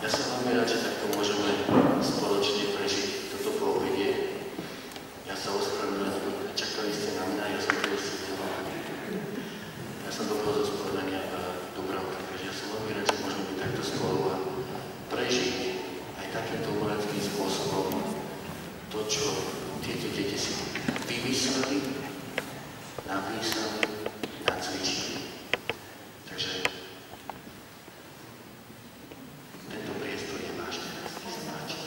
Ja som veľmi rád, že takto môžeme spoločne prežiť toto poobedie. Ja sa ospravedlňujem, čakali ste na mňa, ja som tu sedel. Ja som došiel zo Spodlania v Dubravke, takže ja som veľmi rád, že môžeme byť takto spolu a prežiť aj takýmto umeleckým spôsobom to, čo tieto deti si vymysleli, napísali, nacvičili. Takže tento priestor je váš teraz, nech sa páči.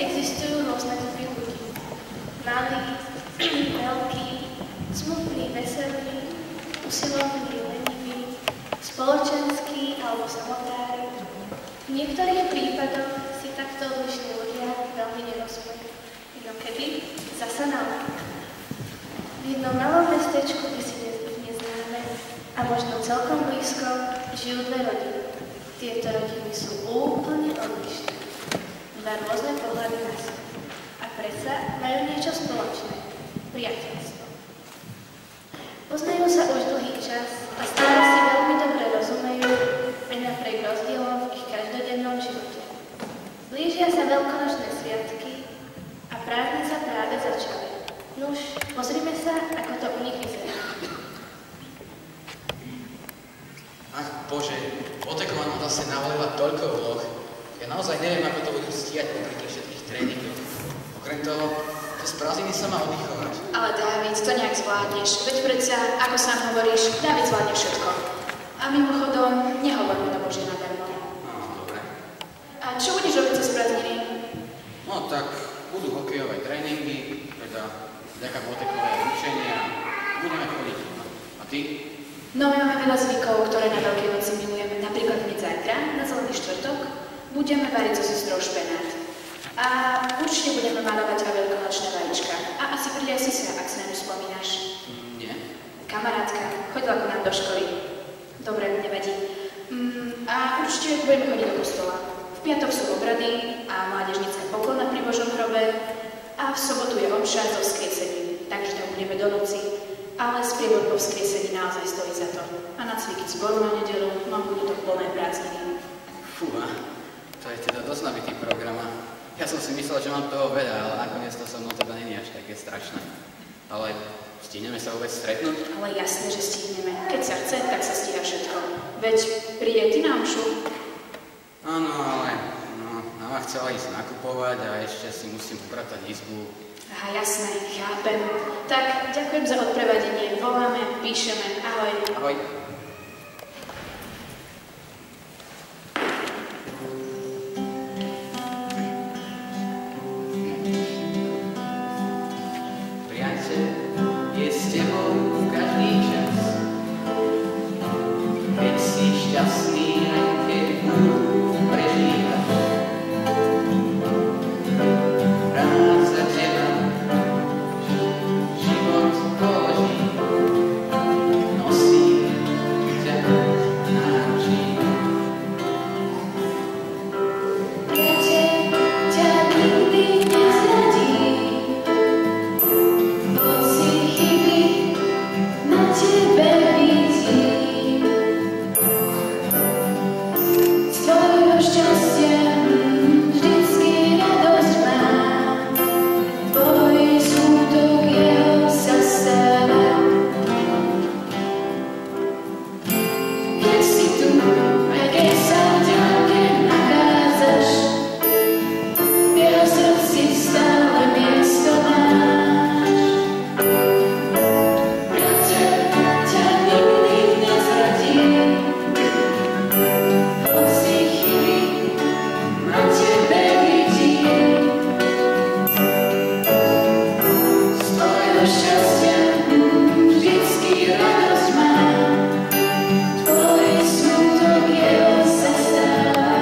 Existujú rôzne typy ľudí. Malí, veľkí, smutní, veselí, usilovní, leniví, spoločenskí alebo samotári. V niektorých prípadoch si takto odlišní ľudia veľmi nerozumejú. Inokedy zasa naopak. V jednom malom mestečku, kde si neznáme a možno celkom blízko, žijú dve rodiny. Tieto rodiny sú úplne odlišné. Dva rôzne pohľady na svet. A predsa majú niečo spoločné. Priateľstvo. Poznajú sa už dlhý čas a stále si veľmi dobre rozumejú aj napriek rozdielom v ich každodennom živote. Blížia sa veľkonočné sviatky a prázdniny sa práve začali. Nuž, pozrime sa, ako to u nich vyzerá. Ach Bože, Otekova nám zase navalila toľko úloh. Ja naozaj neviem, ako to budú stíhať popri tých všetkých tréningoch. Okrem toho, cez prázdniny sa má oddychovať. Ale Dávid, to nejak zvládneš. Veď predsa, ako sám hovoríš, Dávid zvládne všetko. A mimochodom, nehovorme to Bože nadarmo. No, dobre. A čo budeš robiť cez prázdniny? No tak, budú hokejové tréningy, teda vďaka Otekovej učenia a budeme chodiť. A ty? No, my máme veľa zvykov, ktoré na Veľkej noci milujeme. Napríklad hneď zajtra, na Zelený štvrtok, budeme variť so sestrou špenát. A určite budeme malovať aj veľkonočné vajíčka. A asi príde aj Sisa, ak si na ňu spomínaš. Nie. Kamarátka, chodila ku nám do školy. Dobre, nevadí. A určite budeme chodiť do kostola. V piatok sú obrady a mládežnícka poklona pri Božom hrobe. A v sobotu je omša so vzkriesením, takže tam budeme do noci. Ale sprievod po vzkriesení naozaj stojí za to. A na cviky zboru na nedeľu, no budú to plné prázdniny. Fúha, to je teda dosť nabitý program. Ja som si myslel, že mám toho veľa, ale nakoniec to so mnou teda nie je až také strašné. Ale stihneme sa vôbec stretnúť? Ale jasné, že stihneme. Keď sa chce, tak sa stíha všetko. Veď príde ty na omšu. Áno, ale mama chcela ísť nakupovať a ešte si musím upratať izbu. Aha, jasné, chápem. Tak, ďakujem za odprevadenie. Voláme, píšeme. Ahoj. Ahoj. Priateľ je s tebou v každý čas. Keď si šťastný, aj keď búrku prežívaš. Rád za teba život položí, nosí ťa na ručí. Priateľ ťa nikdy nezradí, hoci chyby na tebe vidí. Z tvojho šťastia vždycky radosť má, tvoj smútok jeho zastáva. Keď si tu, aj keď sa v ďalke nachádzaš, v jeho srdci stále miesto máš. Priateľ ťa nikdy nezradí, hoci chyby na tebe vidí. Z tvojho šťastia vždycky radosť má, tvoj smutok jeho zastáva.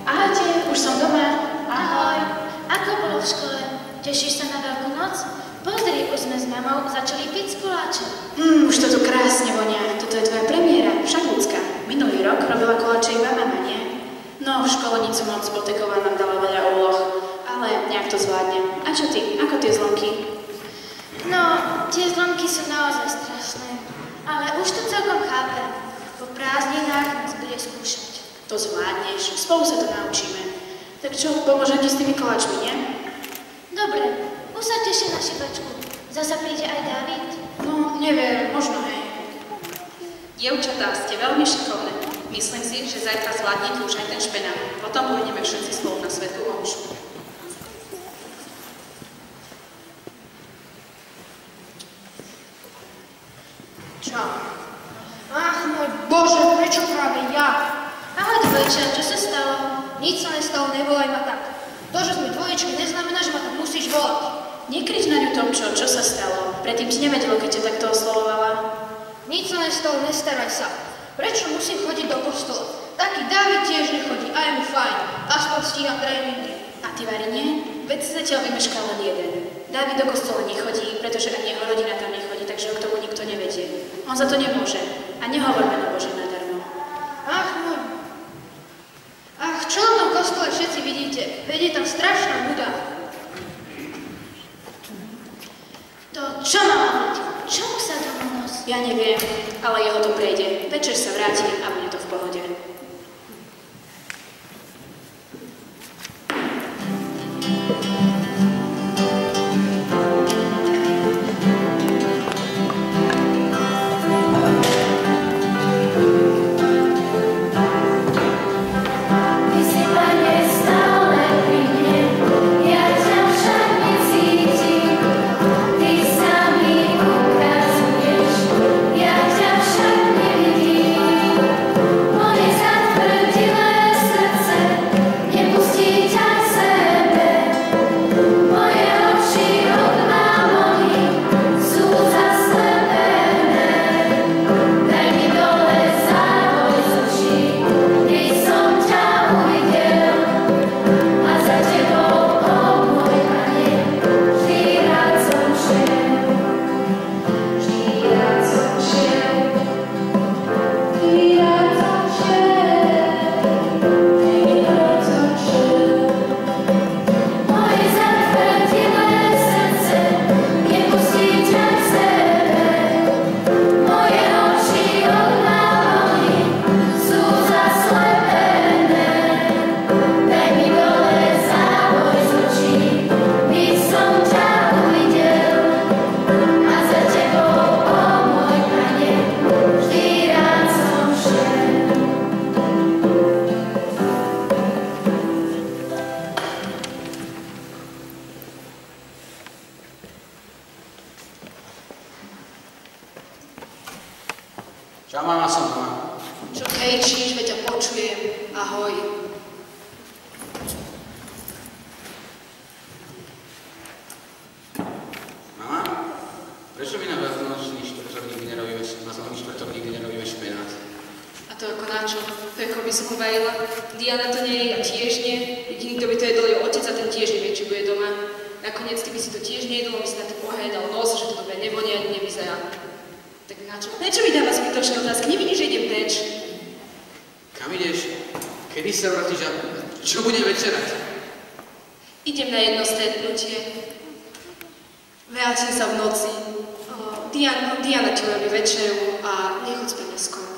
Ahojte, už som doma. Ahoj, ako bolo v škole? Tešíš sa na Veľkú noc? Pozri, už sme s mamou začali piť z koláče. Už to tu krásne vonia. Toto je tvoja premiéra, však ľudská. Minulý rok robila koláče iba mama, nie? No, v školenicu moc Boteková nám dala veľa úloh, ale nejak to zvládne. A čo ty? Ako tie zlomky? No, tie zlomky sú naozaj strašné, ale už to celkom chápem. Po prázdninách nás bude skúšať. To zvládneš, spolu sa to naučíme. Tak čo, pomôžem ti s tými koláčmi, nie? Dobre, už sa teším na šibačku. Zasa príde aj Dávid. No, neviem, možno hej. Dievčatá, ste veľmi šikovné. Myslím si, že zajtra zvládnete už aj ten špenát. Potom pôjdeme všetci spolu na svätú omšu. Čau. Ach, môj Bože, prečo práve ja? Ahoj, dvojča, čo sa stalo? Nič sa nestalo, nevolaj ma tak. To, že sme dvojičky, neznamená, že ma tak musíš volať. Nekrič na ňu, Tomčo, čo sa stalo? Predtým ti nevedelo, keď ťa takto oslovovala. Nič sa nestalo, nestaraj sa. Prečo musím chodiť do kostola? Taký Dávid tiež nechodí a je mu fajn. Aspoň stíha tréningy. A ty, Vary, nie? Veď si zatiaľ vymeškal len jeden. Dávid do kostola nechodí, pretože ani jeho rodina tam nechodí, takže ho k tomu nikto nevedie. On za to nemôže. A nehovor meno Bože nadarmo. Ach, môj. Ach, čo na tom kostole všetci vidíte? Veď je tam strašná buda. To čo má byť? Čomu sa to nosí? Ja neviem, ale jeho to prejde. Večer sa vráti a bude to v pohode. Čau, mama, som doma. Čo kričíš, veď ťa počujem. Ahoj. Mama, prečo mi na veľkonočný štvrtok nikdy nerobíme špenát? A to ako načo? Peko by som ho varila. Diana to nie je, ja tiež nie. Jediný, kto by to jedol, je otec a ten tiež nevie, či bude doma. Nakoniec, ty by si to tiež nejedol, by si na to pohľadal nos, že to dobre nevonia ani nevyzerá. Tak načo? Prečo mi dáva zbytočné otázky? Nevidíš, že idem preč? Kam ideš? Kedy sa vrátiš a čo bude večerať? Idem na jedno stretnutie. Vrátim sa v noci. Diana ti urobí večeru a nechoď spať neskôr.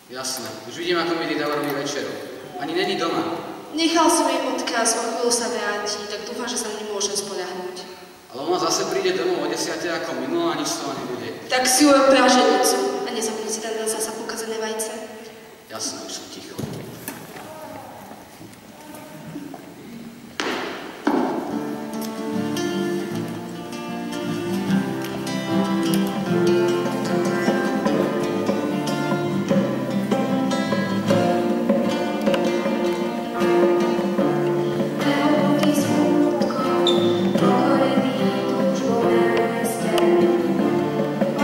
Jasné, už vidím, ako mi Dida urobí večeru. Ani není doma. Nechal som jej odkaz, o chvíľu sa vráti, tak dúfam, že sa na ňu môžem spoľahnúť. Ale ona zase príde domov o 10 ako minulo a nič z toho nebude. Tak si urob praženicu a nezabudni si tam dať zasa pokazené vajce. Jasné, už som ticho.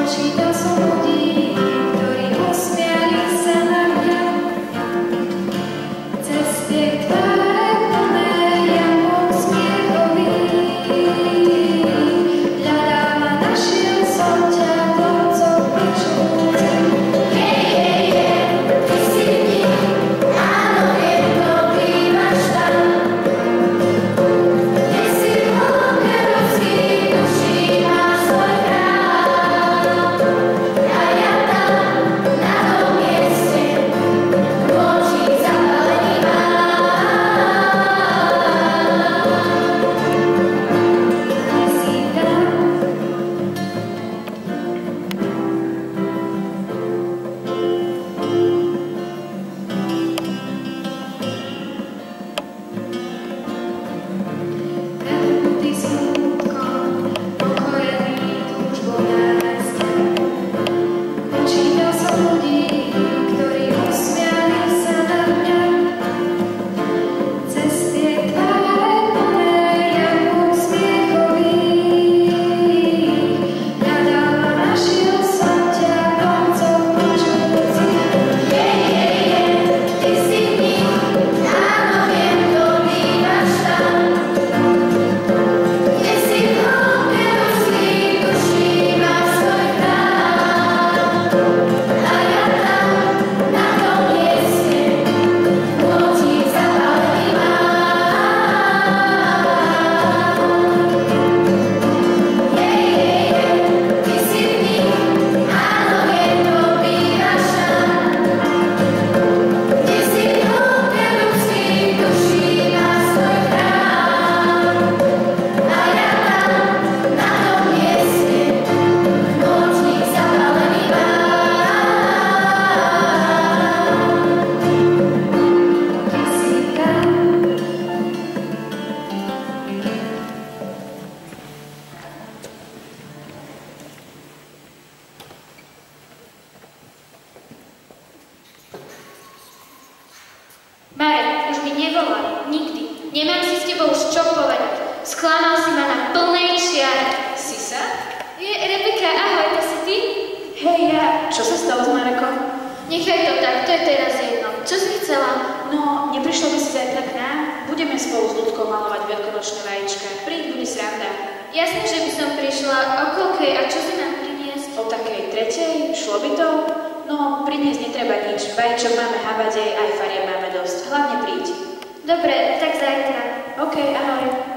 Čítal som ľudí, ktorí osmiali sa na mňa. Nemám si s tebou už čo povedať. Sklamal si ma na plnej čiare. Sisa? Je, Rebeka, ahoj, to si ty? Hej, ja. Čo sa stalo s Marekom? Nechaj to tak, to je teraz jedno. Čo si chcela? No, neprišlo by si zajtra k nám? Budeme spolu s Ľudkou malovať veľkonočné vajíčka. Príď, bude sranda. Jasne, že by som prišla. O koľkej a čo si mám priniesť? O takej tretej? Šlo by to? No, priniesť netreba nič. Vajíčok máme habadej, aj farieb máme dosť. Hlavne príď. Dobre, tak zajtra. OK, ahoj.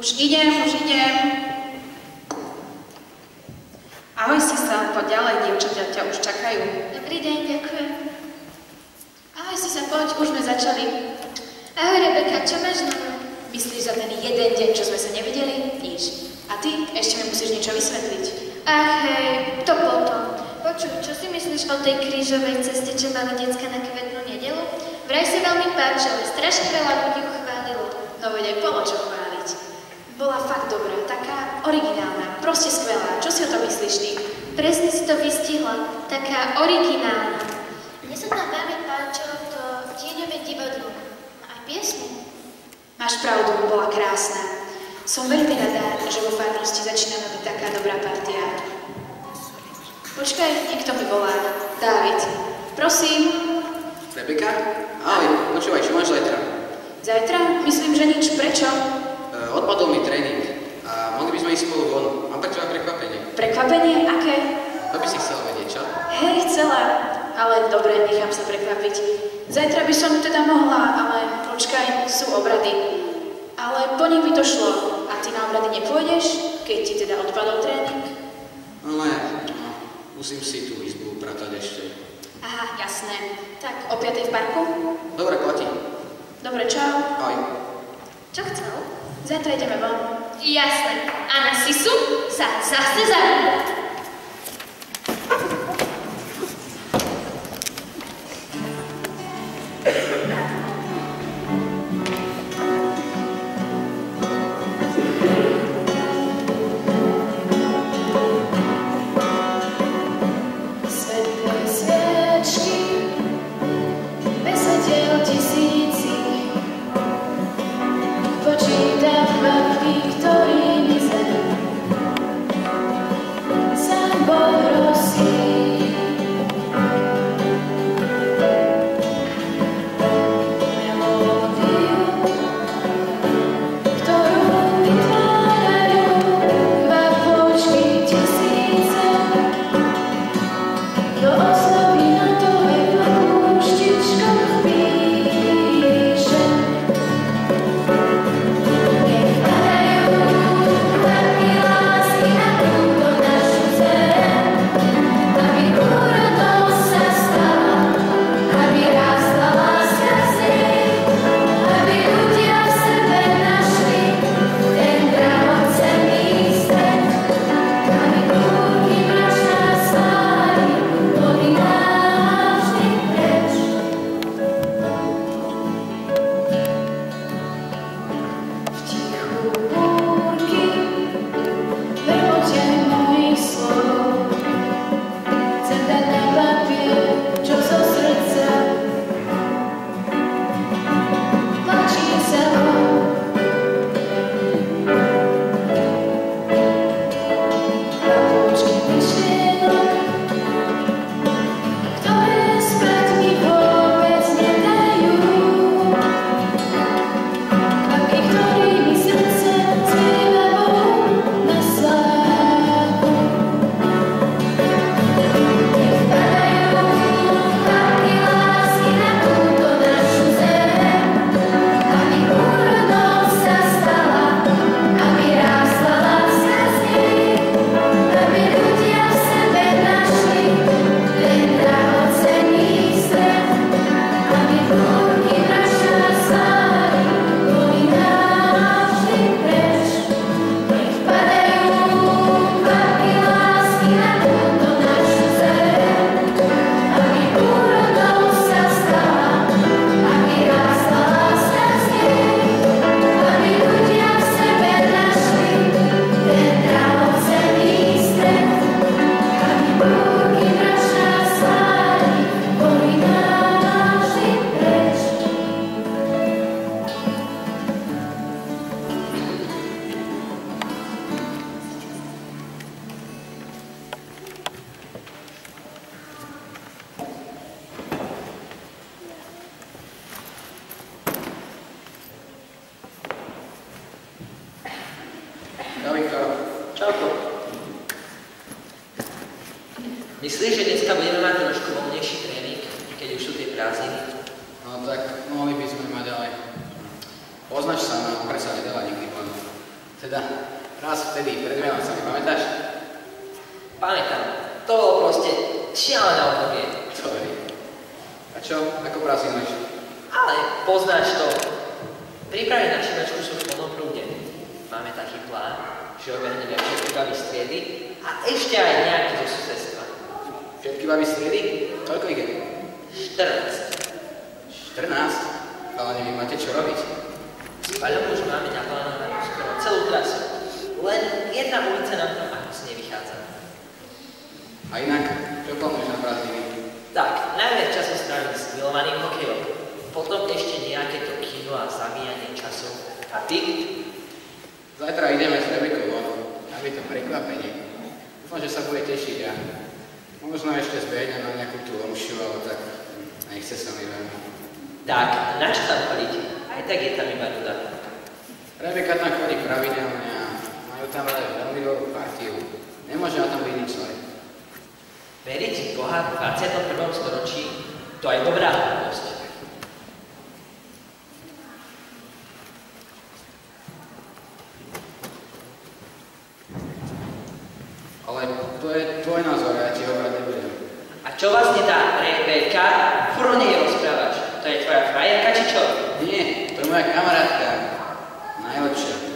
Už idem. Ahoj, Sisa, poď ďalej, dievčatá ťa už čakajú. Dobrý deň, ďakujem. Ahoj, Sisa, poď, už sme začali. Ahoj, Rebeka, čo máš na mňa? Myslíš za ten jeden deň, čo sme sa nevideli? Nič. A ty ešte mi musíš niečo vysvetliť. Ach, hej, to potom. Počuj, čo si myslíš o tej krížovej ceste, čo mali decka na kvetnú nedelu? Vraj sa veľmi páčila, strašne veľa ľudí ju chválilo. No veď aj bolo čo chváliť. Bola fakt dobrá, taká originálna, proste skvelá. Čo si o to myslíš ty? Presne si to vystihla, taká originálna. Mne sa tam veľmi páčilo to tieňové divadlo. A aj piesne. Máš pravdu, bola krásna. Som veľmi rada, že vo farnosti začíname byť taká dobrá partia. Počkaj, niekto mi volá. Dávid. Prosím. Rebeka? Ahoj, počúvaj, čo máš zajtra? Zajtra? Myslím, že nič. Prečo? Odpadol mi tréning a mohli by sme ísť spolu von. Mám pre teba prekvapenie. Prekvapenie? Aké? To by si chcela vedieť, čo? Hej, chcela. Ale dobre, nechám sa prekvapiť. Zajtra by som teda mohla, ale počkaj, sú obrady. Ale po nich by to šlo. A ty na obrady nepôjdeš, keď ti teda odpadol tréning? No ne, musím si tú izbu upratať ešte. Aha, jasné. Tak, o 5:00 v parku? Dobre, platí. Dobre, čau. Ahoj. Čo chcel? Zajtra ideme von. Jasné. A na Sisu sa zase zabúda. Myslíš, že dneska budeme mať trošku voľnejší tréning, keď už sú tie prázdniny? No tak mohli by sme mať, ale poznač sa nám predsa nedala nikdy von. Teda raz vtedy, pred Vianocami, pamätáš? Pamätám, to bolo proste šialené obdobie. Sorry. A čo? Ako prázdninuješ? Ale poznáš to. Prípravy na šívačku sú v plnom prúde. Máme taký plán, že obehneme všetky baby z triedy a ešte aj nejaký zo susedstva. Všetky baby z triedy? Koľko ich je? 14. 14? Ale vy máte čo robiť? S Paľom už máme naplánovanú skoro celú trasu. Len jedna ulica nám tam ako si nevychádza. A inak, čo plánuješ na prázdniny? Tak, najviac času strávim s milovaným hokejom. Potom ešte nejaké to kino a zabíjanie času. A ty? Zajtra ideme s Rebekou von, aby to prekvapenie. Dúfam, že sa bude tešiť a možno ešte zbehnem na nejakú tú omšu, ale tak nechce sa mi veľmi. Tak, na čo tam chodíte? Aj tak je tam iba nuda. Rebeka tam chodí pravidelne a majú tam ale veľmi dobrú partiu. Nemôže na tom byť nič zlé. Veriť v Boha v 21. storočí, to je dobrá hlúposť. Ale to je tvoj názor, ja ti hovoriť nebudem. A čo vás nedá, Rebeka? Furt o nej rozprávaš. To je tvoja frajerka, či čo? Nie, to je moja kamarátka. Najlepšia.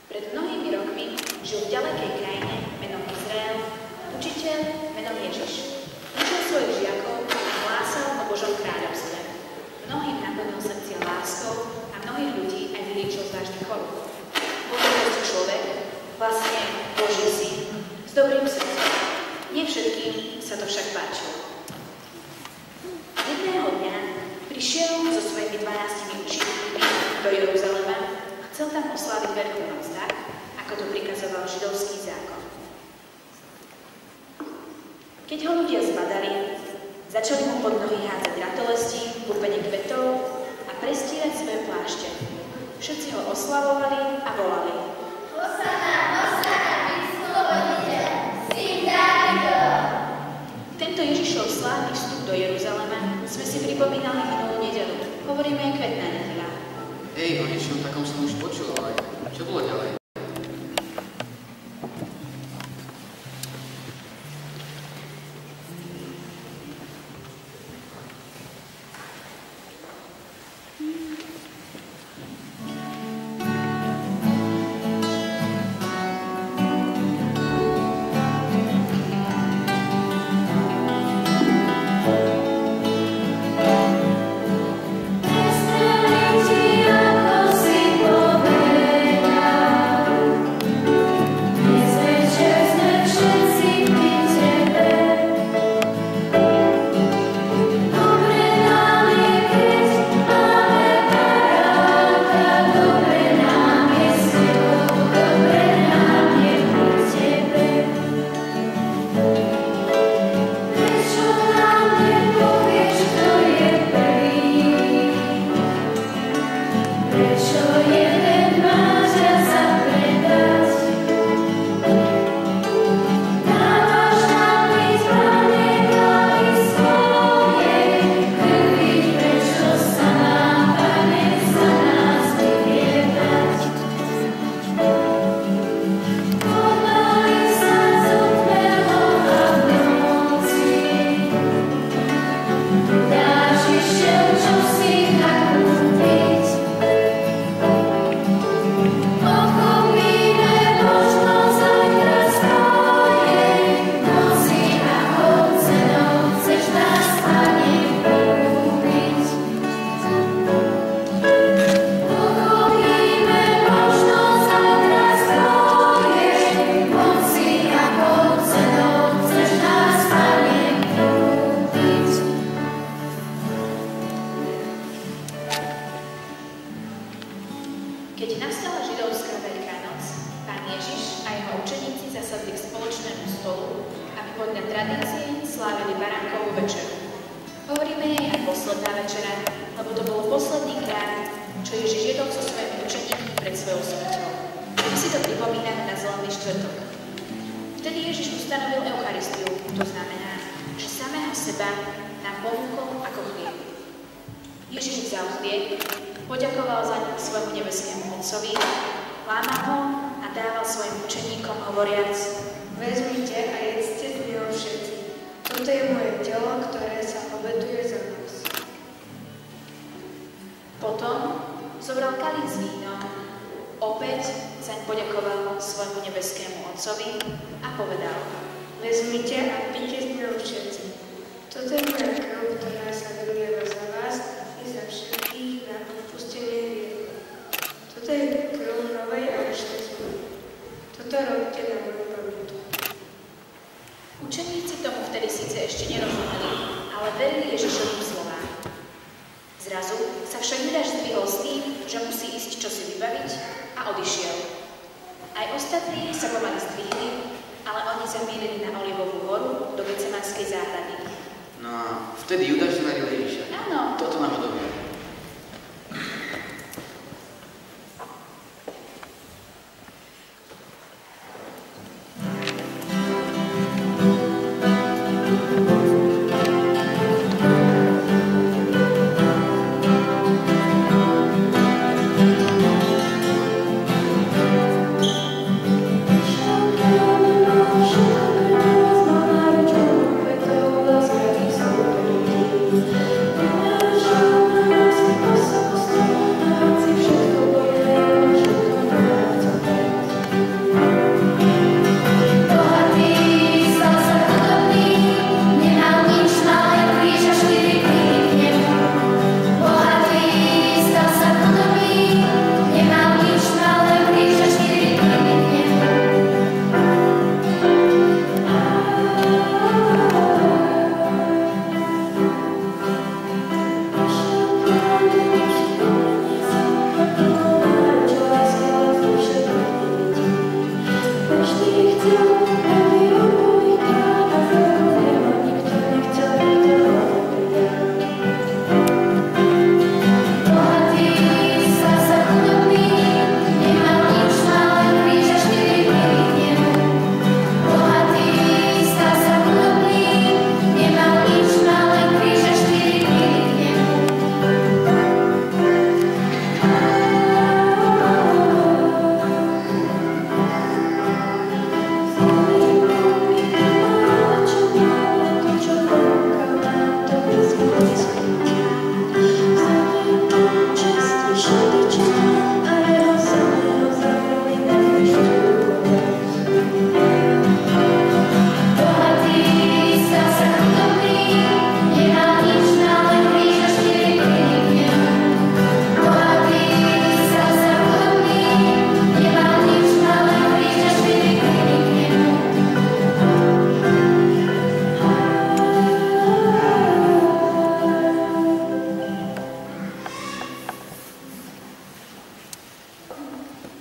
Pred mnohými rokmi žil v ďalekej krajine menom Izrael učiteľ menom Ježiš. Učil svojich žiakov a hlásal o Božom kráľovstve. Mnohým naplnil srdcia láskou a mnohých ľudí aj vyliečil z vážnych chorôb. Bol to človek, vlastne Boží syn, s dobrým srdcom. Nie všetkým sa to však páčilo. Jedného dňa prišiel so svojimi 12 učiteľmi do Jeruzalema a chcel tam osláviť Veľkú noc tak, ako to prikazoval židovský zákon. Keď ho ľudia zbadali, začali mu pod nohy hádzať ratolesti, kúpenie kvetov a prestierať svoje plášte. Všetci ho oslavovali a volali: Hosana, Hosana, vyslobodite, syn Dávidov. Tento Ježišov slávny vstup do Jeruzalema sme si pripomínali minulú nedeľu. Hovoríme aj kvetná nedeľa. Hej, o niečom takom som už počul, ale čo bolo ďalej? Keď nastala židovská Veľká noc, Pán Ježiš a jeho učeníci zasadli k spoločnému stolu, aby podľa tradície slávili baránkovú večeru. Hovoríme jej aj posledná večera, lebo to bolo posledný krát, čo Ježiš jedol so svojimi učeníkmi pred svojou smrťou. My si to pripomíname na Zelený štvrtok. Vtedy Ježiš ustanovil Eucharistiu, to znamená, že samého seba nám ponúkol ako chlieb. Ježiš vzal chlieb, poďakoval za ňu svojmu nebeskému Otcovi, lámal ho a dával svojim učeníkom hovoriac: Vezmite a jedzte z neho všetci. Toto je moje telo, ktoré sa obetuje za vás. Potom zobral kalich s vínom, opäť zaň poďakoval svojmu nebeskému Otcovi a povedal: Vezmite a pite z neho všetci. Toto je moja krv, ktorá sa vylieva za vás i za všetkých na odpustenie hriechov. Toto je krv novej a večnej zmluvy. Toto robte na moju pamätu. Učeníci tomu vtedy síce ešte nerozumeli, ale verili Ježišovým slovám. Zrazu sa však Judáš zdvihol s tým, že musí ísť čosi vybaviť, a odišiel. Aj ostatní sa pomaly zdvihli, ale oni zamierili na Olivovú horu do Getsemanskej záhrady. No a vtedy Judáš zveril Ježiša. Áno. Toto nám odobie. Thank you.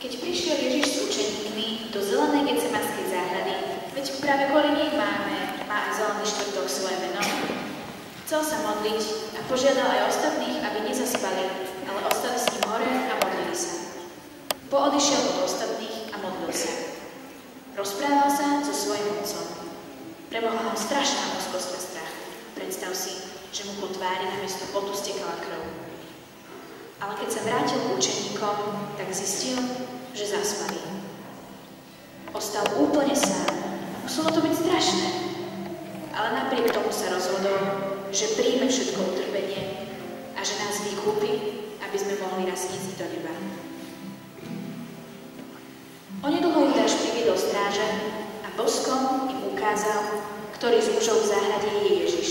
Keď prišiel Ježiš s učeníkmi do zelenej Getsemanskej záhrady, veď práve kvôli nej má aj zelený štvrtok svoje meno, chcel sa modliť a požiadal aj ostatných, aby nezaspali, ale ostali s ním hore a modlili sa. Poodišiel od ostatných a modlil sa. Rozprával sa so svojím otcom. Premohla ho strašná úzkosť a strach. Predstav si, že mu po tvári namiesto potu stekala krv. Ale keď sa vrátil k učeníkom, tak zistil, že zaspali. Ostal úplne sám. Muselo to byť strašné. Ale napriek tomu sa rozhodol, že príjme všetko utrpenie a že nás vykúpi, aby sme mohli raz ísť do neba. Onedlho ich Judáš priviedol stráže a boskom im ukázal, ktorý z mužov v záhrade je Ježiš.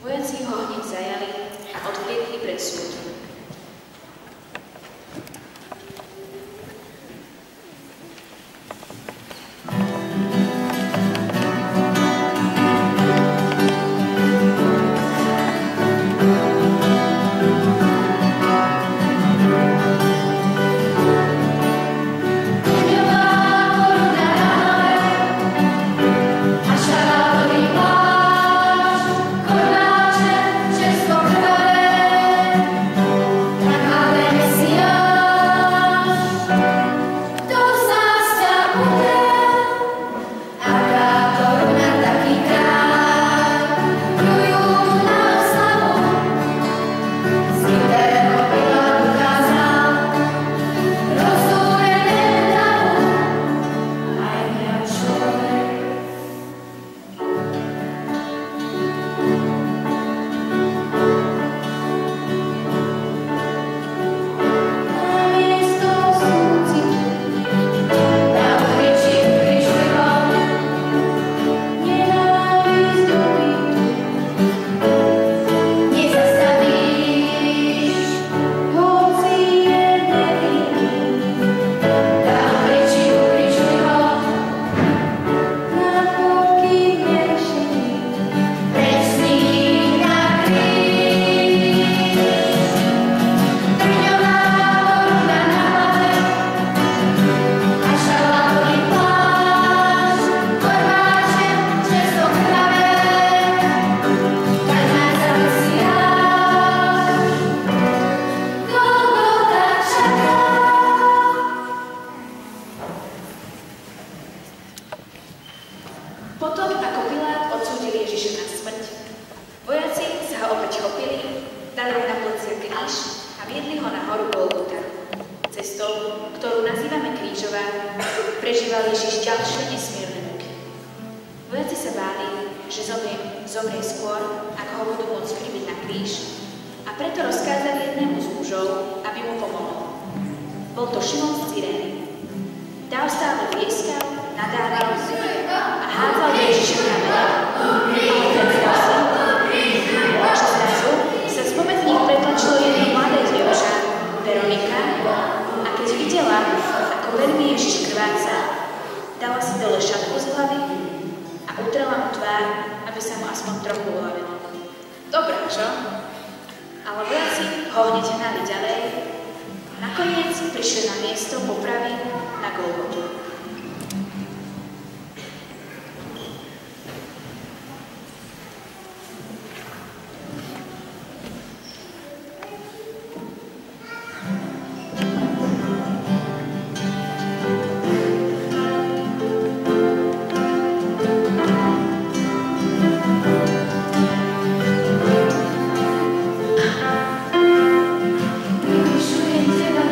Vojaci ho hneď zajali a odvliekli pred súd.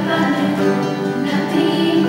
Pane, na tým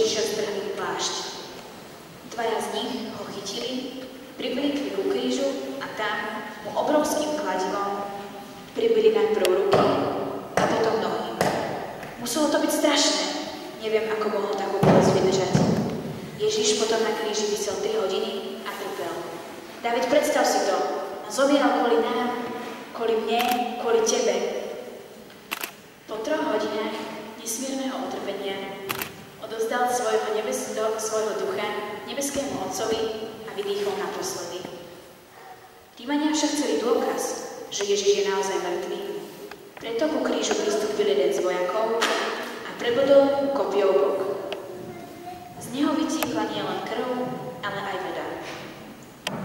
Ježiša zdrhli plášť. Dvaja z nich ho chytili, privlíkli ku krížu a tam mu obrovským kladivom pribili najprv ruky a potom nohy. Muselo to byť strašné. Neviem, ako mohol takú bolesť vydržať. Ježiš potom na kríži visel 3 hodiny a trpel. Dávid, predstav si to. Zomieral kvôli nám, kvôli mne, kvôli tebe. Po 3 hodinách nesmierneho utrpenia odozdal svojho ducha nebeskému Otcovi a vydýchol naposledy. Tímania však chceli dôkaz, že Ježiš je naozaj mŕtvý. Preto ku krížu pristúpil jeden z vojakov a prebodol mu kopiou bok. Z neho vytiekla nielen krv, ale aj voda.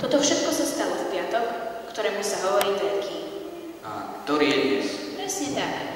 Toto všetko sa stalo v piatok, ktorému sa hovorí Veľký. A ktorý je dnes? Presne tak.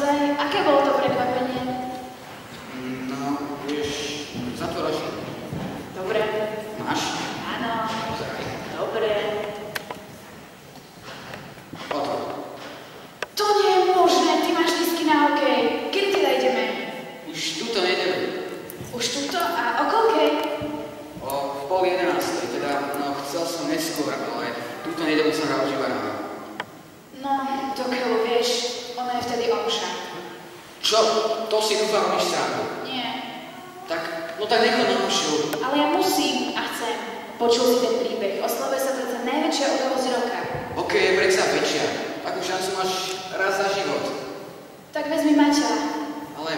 Naozaj? Aké bolo to prekvapenie? No, vieš, zatvor oči. Dobre. Máš? Áno. Pozeraj. Dobre. Otvor. To nie je možné, ty máš lístky na hokej. Kedy teda ideme? Už túto nedeľu. Už tuto? A o koľkej? O 10:30, teda, no chcel som neskôr, ale túto nedeľu sa hrá už iba ráno. No, to keľu, vieš, ona je vtedy omša. Čo? To si dúfam, robíš srandu. Nie, Tak, no tak nechod na omšu. ale ja musím a chcem. Počul si ten príbeh, oslavuje sa predsa najväčšia udalosť roka. Hokej je predsa väčšia. Takú šancu máš raz za život. Tak vezmi Maťa. Ale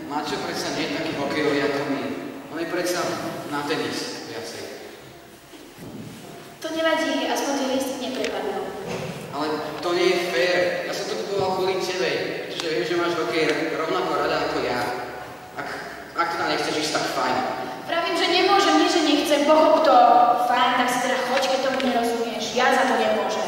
Maťo predsa nie je taký hokejový ako my. On je predsa na tenis viacej. To nevadí, aspoň tie lístky neprepadnú. Ale to nie je fér. Ja som to kupoval kvôli tebe, pretože viem, že máš hokej rovnako rada ako ja. Ak teda nechceš ísť, tak fajn. Pravím, že nemôžem, nie že nechcem, pochop to. Fajn, tak si teda choď, keď tomu nerozumieš. Ja za to nemôžem.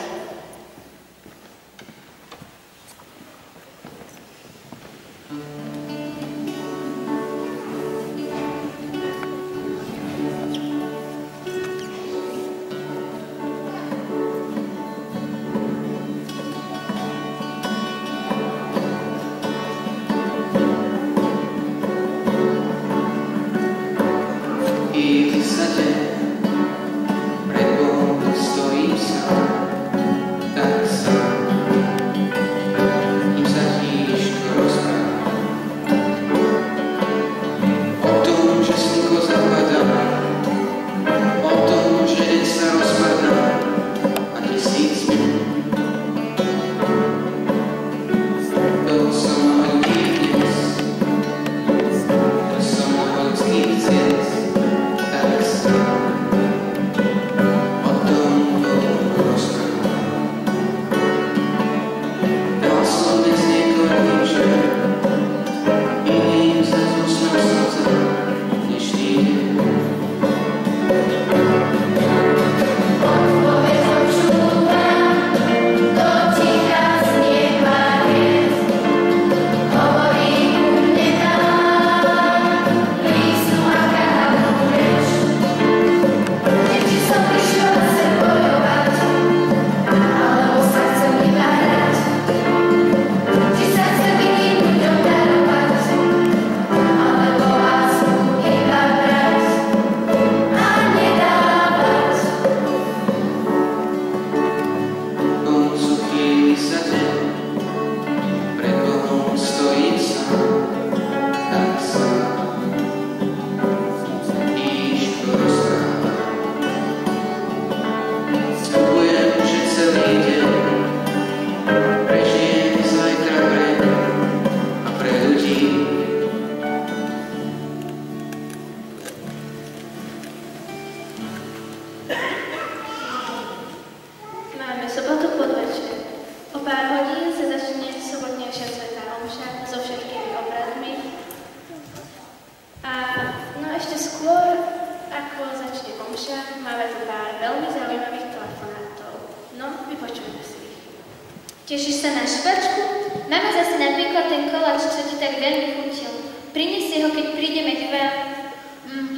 Tešíš sa na špačku? Máme zase napríklad ten koláč, čo ti tak veľmi chutil. Prinesie ho, keď prídeme k vám.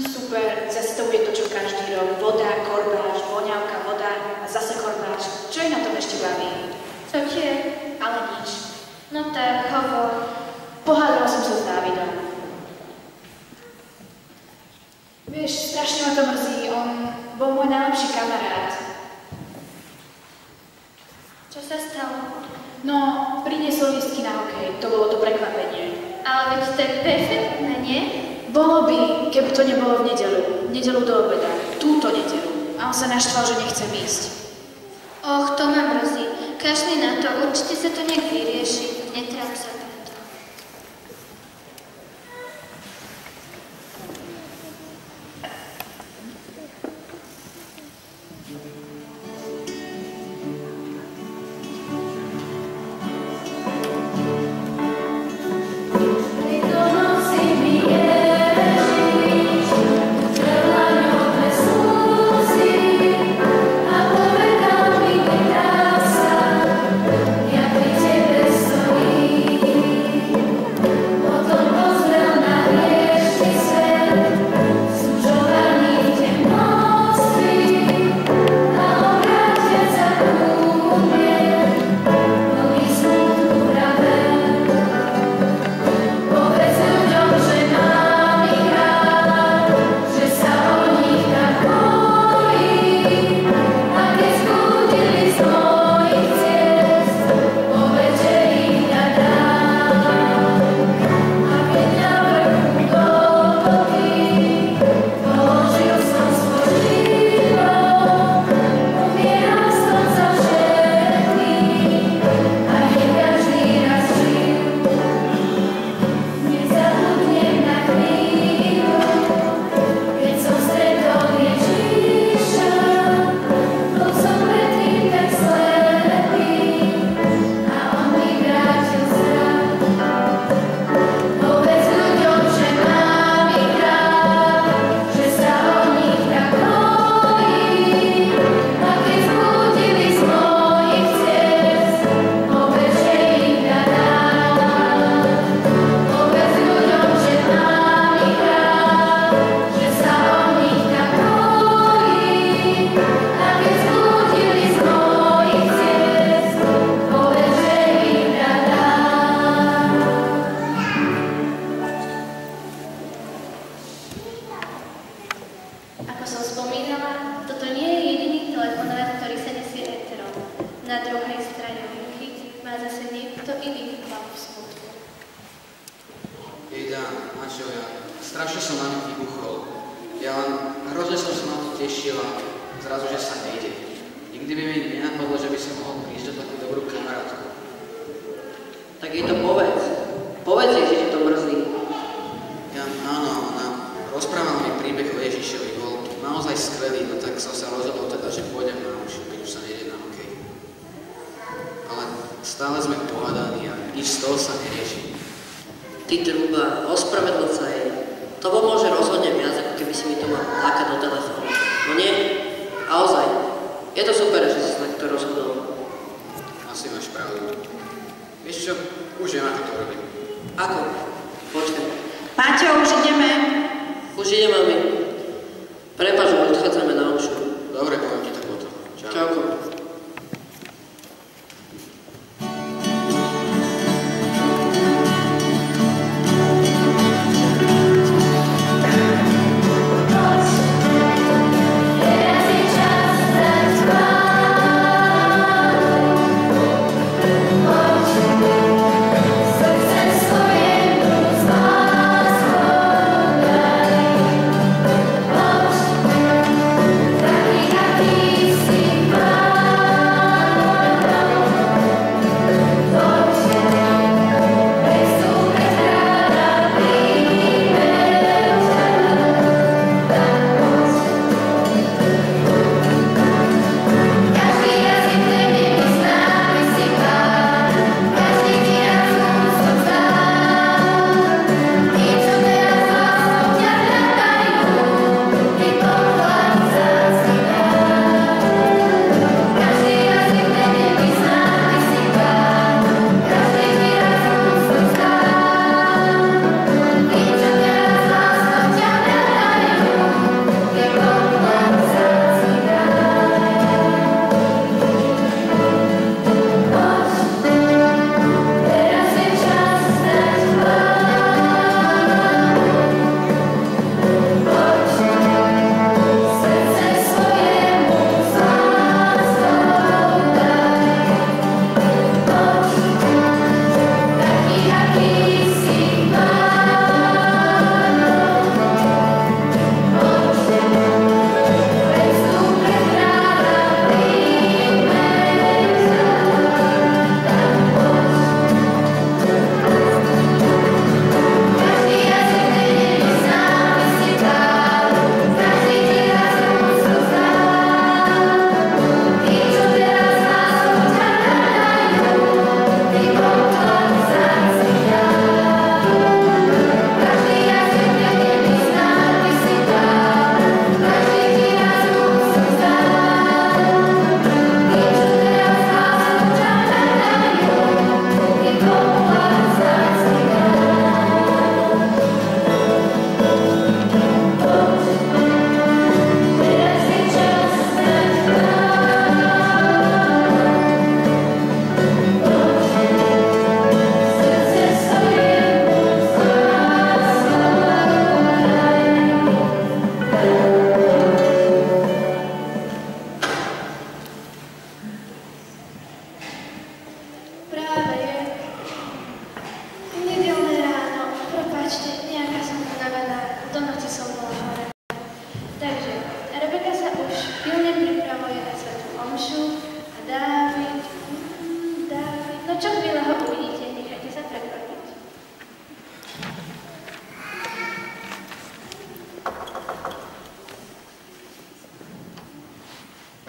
Super, zase to bude to, čo každý rok. Voda, korbáš, voňavka, voda a zase korbáš. Čo je na tom ešte baví? Čo ti je? Ale nič. No tak, hovor. Pohádala som sa s Dávidom. Vieš, strašne ma to mrzí. On bol môj najlepší kamarát. Čo sa stalo? No, priniesol lístky na hokej. To bolo to prekvapenie. Ale veď to je perfektné, nie? Bolo by, keby to nebolo v nedeľu. V nedeľu do obeda. Túto nedeľu. A on sa naštval, že nechcem ísť. Och, to ma mrzí. Kašli na to, určite sa to nejak vyrieši. Netráp sa preto. Ja pri tebe stojím. Strašne som na ňu vybuchol. Ja len hrozne som sa na to tešil a zrazu, že sa nejde. Nikdy by mi nenapadlo, že by som mohol prísť do takú dobrú kamarátku. Tak jej to povedz. Povedz jej, že ti to mrzí. Áno, ona rozprávala mi príbeh o Ježišovi. Bol naozaj skvelý, no tak som sa rozhodol teda, že pôjdem na uši, keď už sa nejde na hokej. Ale stále sme pohádaní a nič z toho sa nerieši. Ty trúba, ospravedlň sa jej. To pomôže rozhodne viac, ako keby si mi to mal lákať do telefónu. No nie? A ozaj. Je to super, že si sa takto rozhodol. Asi máš pravdu. Vieš čo? Už viem, ako to robím. Ako? Počkaj. Páťo, už ideme. Už ide, mami. Prepáč, že odchádzame na omšu. Dobre, poviem ti tak potom. Čau. Čauko.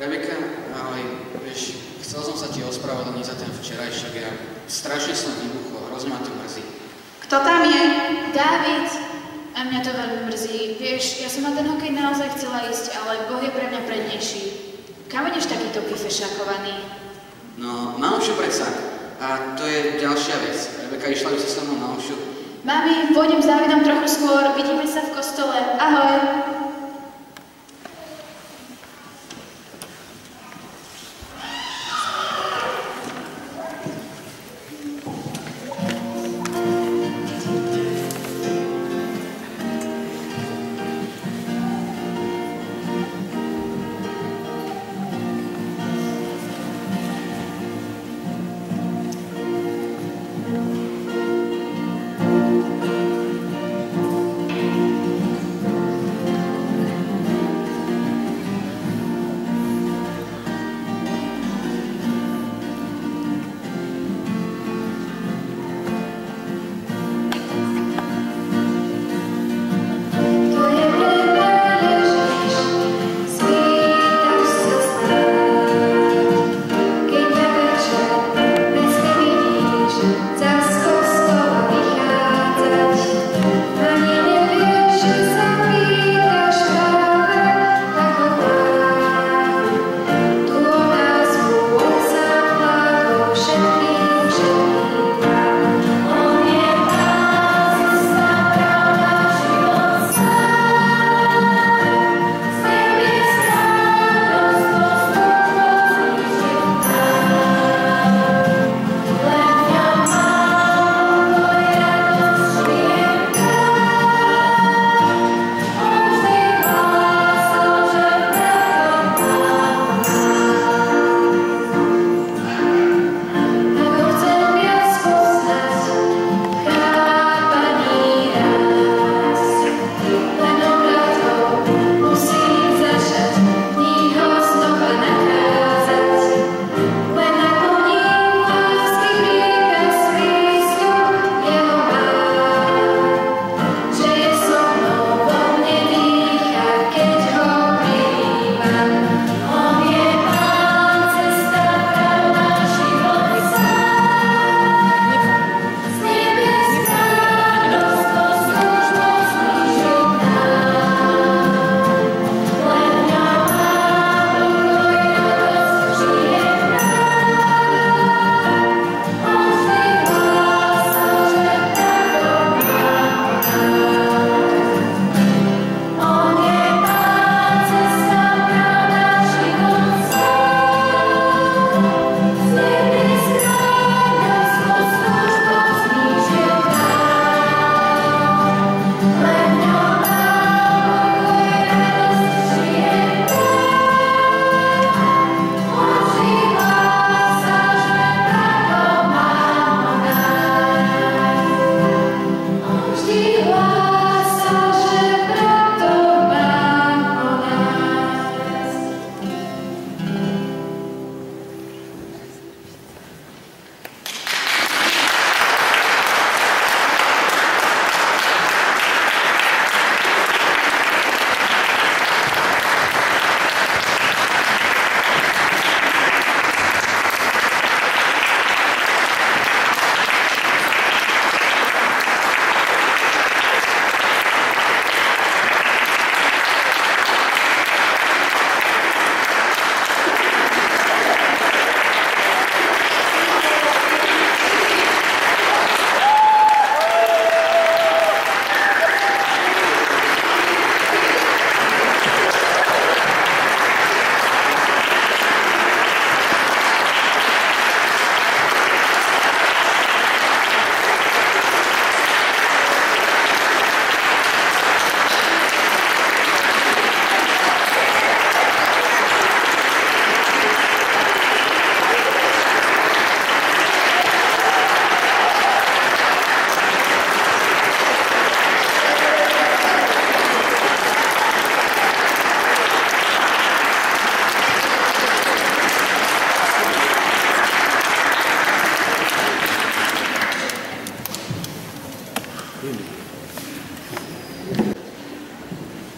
Rebeka, ahoj. Vieš, chcel som sa ti ospravedlniť za ten včerajšok. Ja strašne som vybuchol, hrozne ma to mrzí. Kto tam je? Dávid. A mňa to veľmi mrzí. Vieš, ja som na ten hokej naozaj chcela ísť, ale Boh je pre mňa prednejší. Kam ideš takýto vyfešakovaný? No, na omšu predsa. A to je ďalšia vec. Rebeka išla by si so mnou na omšu. Mami, pôjdem s Dávidom trochu skôr. Vidíme sa v kostole. Ahoj.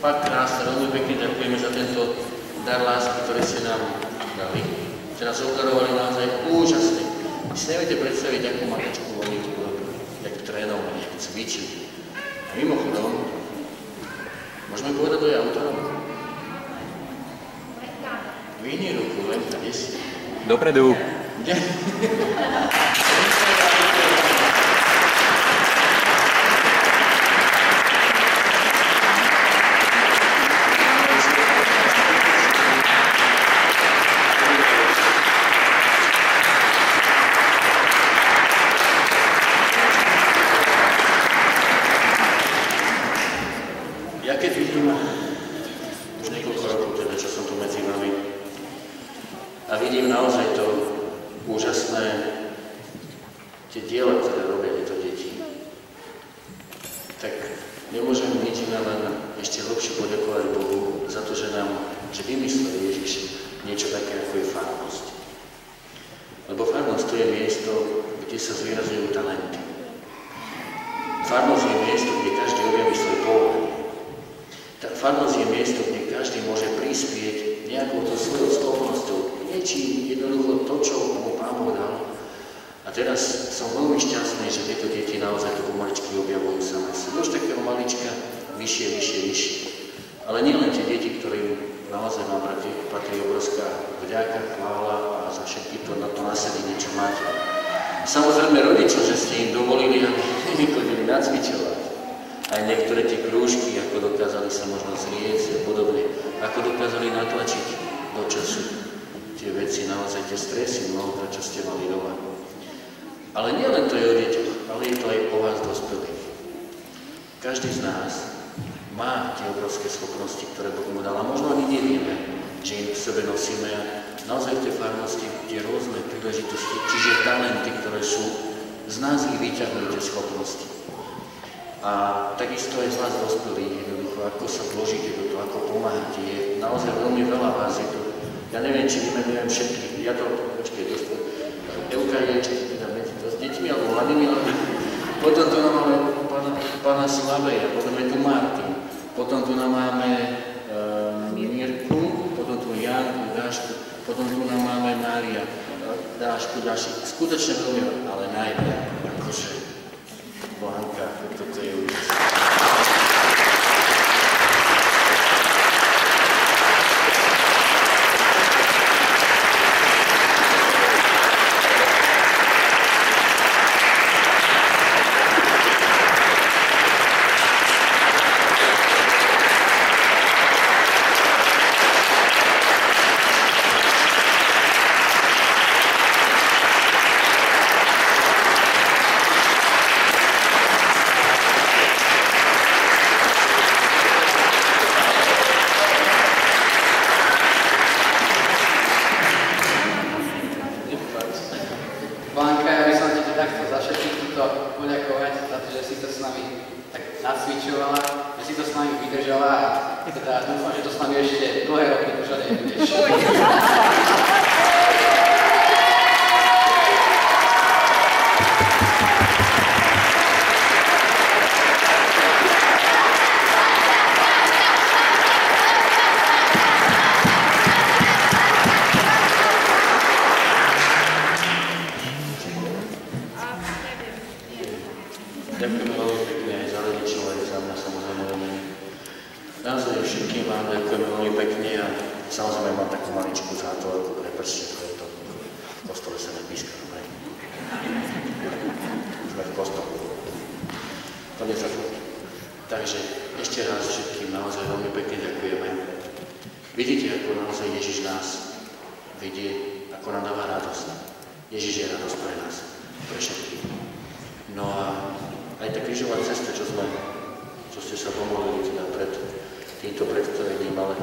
fakt krásne, veľmi pekne ďakujeme za tento dar lásky, ktorý ste nám dali. Ste nás obdarovali naozaj úžasne. Vy si neviete predstaviť, akú maličku oni urobili, jak trénovali, jak cvičili. A mimochodom, môžeme povedať, kto je autorom? Vyhni ruku, Lenka, kde si? Dopredu. Kde? Ja keď vidím už niekoľko rokov, teda, čo som tu medzi vami, a vidím naozaj to úžasné, tie diela, ktoré robia tieto deti, tak nemôžem nič iné, len ešte hlbšie poďakovať Bohu za to, že vymyslel Ježiš niečo také, ako je farnosť. Lebo farnosť to je miesto, kde sa zvýrazňujú talenty. Farnosť je miesto, kde každý objaví svoj povolanie. Farnosť je miesto, kde každý môže prispieť nejakou to svojou schopnosťou, niečím jednoducho to, čo mu Pán Boh dal. A teraz som veľmi šťastný, že tieto deti naozaj to pomaličky objavujú same sebe. Už takého malička, vyššie. Ale nie len tie deti, ktorým naozaj vám patrí obrovská vďaka, chvála a za všetky to nasadenie, čo máte. Samozrejme rodičom, že ste im dovolili, aby chodili nacvičovať. Aj niektoré tie krúžky, ako dokázali sa možno zrieť a podobne, ako dokázali natlačiť do času tie veci, naozaj tie stresy mnohokrát, čo ste mali doma. Ale nie len to je o deťoch, ale je to aj o vás dospelých. Každý z nás má tie obrovské schopnosti, ktoré Boh mu dal, a možno ani nevieme, že im v sebe nosíme a naozaj v tej farnosti tie rôzne príležitosti, čiže talenty, ktoré sú, z nás ich vyťahujú tie schopnosti. A takisto aj z vás dospelých, jednoducho, ako sa vložíte do toho, ako pomáhate, je naozaj veľmi veľa vás. Je to, ja neviem, či vymenujem všetkých, ja to, počkej, Euka je ešte teda medzi s deťmi alebo mladými, ale potom tu nám máme pána Slaveja, potom je tu Martin, potom tu nám máme Mirku, potom tu Janku, Dášku, potom tu nám máme Mária, Dášku, skutočne veľmi, ale najviac, akože Blanka, toto je úžasné. Ďakujem veľmi pekne aj za rodičov, aj za mňa, samozrejme. Naozaj všetkým vám ďakujem veľmi pekne a samozrejme mám takú maličku zátorku, prepáčte, to je to. V kostole sa nepíska, dobre? Sme v kostole. To nezabudne. Takže ešte raz všetkým naozaj veľmi pekne ďakujeme. Vidíte, ako naozaj Ježiš nás vidie, ako nám dáva radosť. Ježiš je radosť pre nás, pre všetkých. No a aj tá krížová cesta, čo ste sa pomolili teda pred týmto predstavením, ale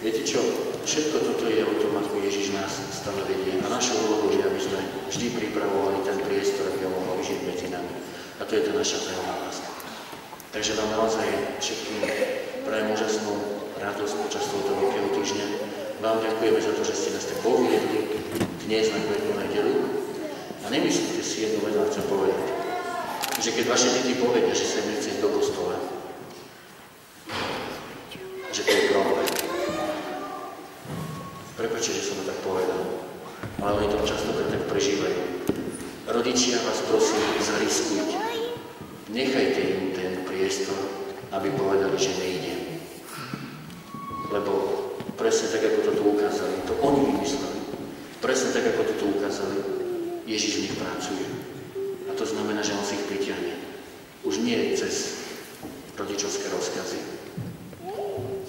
viete čo, všetko toto je o tom, ako Ježiš nás stále vedie. A našou úlohou je, aby sme vždy pripravovali ten priestor, aby ho mohol žiť medzi nami. A to je tá naša vzájomná láska. Takže vám naozaj všetkým prajem úžasnú radosť počas tohto veľkého týždňa. Vám ďakujeme za to, že ste nás tak poviedli dnes na Veľkú nedeľu. A nemyslíte si, jednu vec vám chcem povedať, že keď vaše deti povedia, že sa nechce ísť do kostola, priestor, aby povedali, že nejdem. Lebo presne tak, ako to tu ukázali, to oni vymysleli. Presne tak, ako to tu ukázali, Ježiš v nich pracuje. A to znamená, že on si ich pritiahne. Už nie cez rodičovské rozkazy,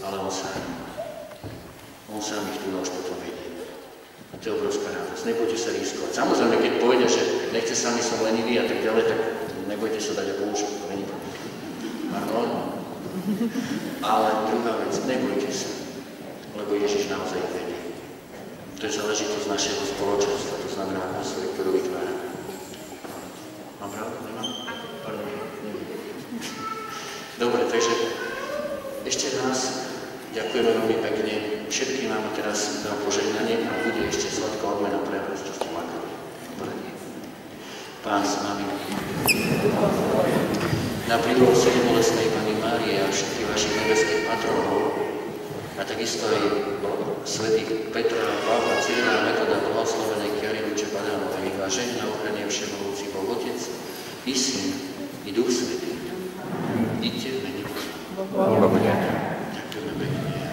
ale on sám ich tu už potom vedie. A to je obrovská radosť. Nebojte sa riskovať. Samozrejme, keď povedia, že nechce sami som lenivý a tak ďalej, tak nebojte sa dať ako úšok. To není problém. Ale druhá vec, nebojte sa, lebo Ježiš naozaj ich vedie. To je záležitosť našeho spoločenstva, to znamená atmosféry, ktorú vytvárame. Mám pravdu? Nemám? Pardon. Dobre, takže ešte raz ďakujeme veľmi pekne. Všetkým vám teraz dám požehnanie a bude ešte sladká odmena pre vás, čo ste makali. Pán s nami. Na prídlohu sedembolestnej Panny Márie a všetkých vašich nebeských patronov a takisto aj svätých Petra, Pavla, Cyrila, Metoda, Blahoslovenej Kiary Luče Padánovej, a žehná ochrane všemohúci Boh Otec, i Syn, i Duch Svätý. Idite v mene Boha. Ďakujeme pekne.